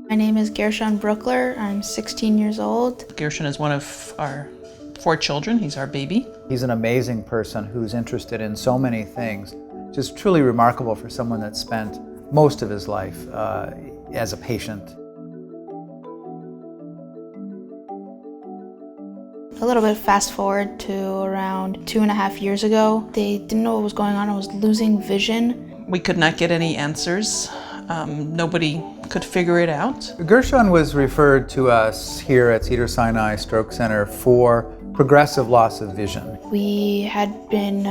My name is Gershon. I'm 16 years old. Gershon is one of our 4 children. He's our baby. He's an amazing person who's interested in so many things. Just truly remarkable for someone that spent most of his life as a patient. A little bit fast forward to around 2.5 years ago. They didn't know what was going on. I was losing vision. We could not get any answers. Nobody could figure it out. Gershon was referred to us here at Cedars-Sinai Stroke Center for progressive loss of vision. We had been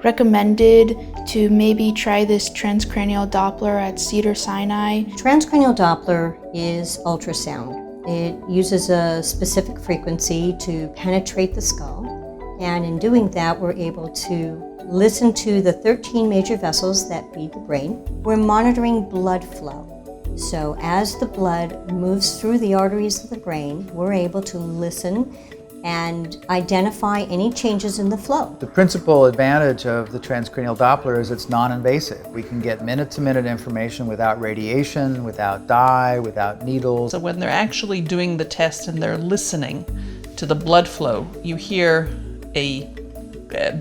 recommended to maybe try this transcranial Doppler at Cedars-Sinai. Transcranial Doppler is ultrasound. It uses a specific frequency to penetrate the skull, and in doing that we're able to listen to the 13 major vessels that feed the brain. We're monitoring blood flow. So as the blood moves through the arteries of the brain, we're able to listen and identify any changes in the flow. The principal advantage of the transcranial Doppler is it's non-invasive. We can get minute-to-minute information without radiation, without dye, without needles. So when they're actually doing the test and they're listening to the blood flow, you hear a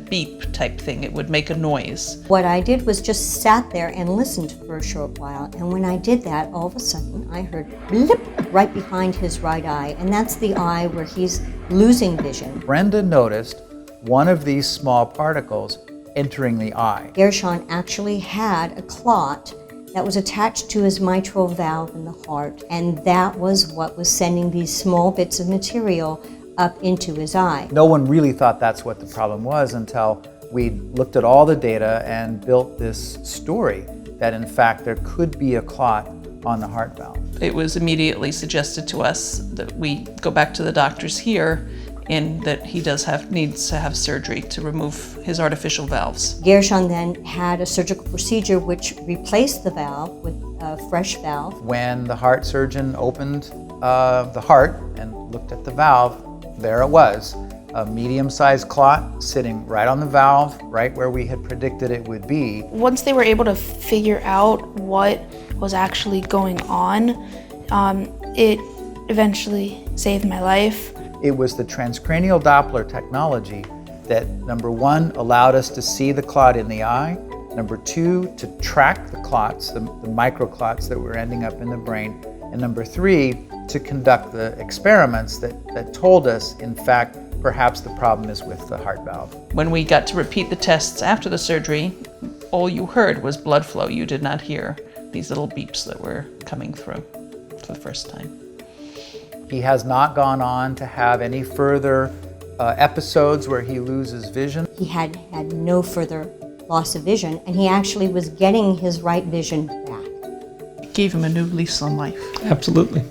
beep type thing. It would make a noise. What I did was just sat there and listened for a short while, and when I did that, all of a sudden I heard blip right behind his right eye, and that's the eye where he's losing vision. Brenda noticed one of these small particles entering the eye. Gershon actually had a clot that was attached to his mitral valve in the heart, and that was what was sending these small bits of material up into his eye. No one really thought that's what the problem was until we looked at all the data and built this story that in fact there could be a clot on the heart valve. It was immediately suggested to us that we go back to the doctors here and that he needs to have surgery to remove his artificial valves. Gershon then had a surgical procedure which replaced the valve with a fresh valve. When the heart surgeon opened the heart and looked at the valve, there it was, a medium-sized clot sitting right on the valve, right where we had predicted it would be. Once they were able to figure out what was actually going on, it eventually saved my life. It was the transcranial Doppler technology that, number 1, allowed us to see the clot in the eye, number 2, to track the clots, the microclots that were ending up in the brain, and number 3, to conduct the experiments that told us, in fact, perhaps the problem is with the heart valve. When we got to repeat the tests after the surgery, all you heard was blood flow. You did not hear these little beeps that were coming through for the first time. He has not gone on to have any further episodes where he loses vision. He had no further loss of vision, and he actually was getting his right vision back. It gave him a new lease on life. Absolutely.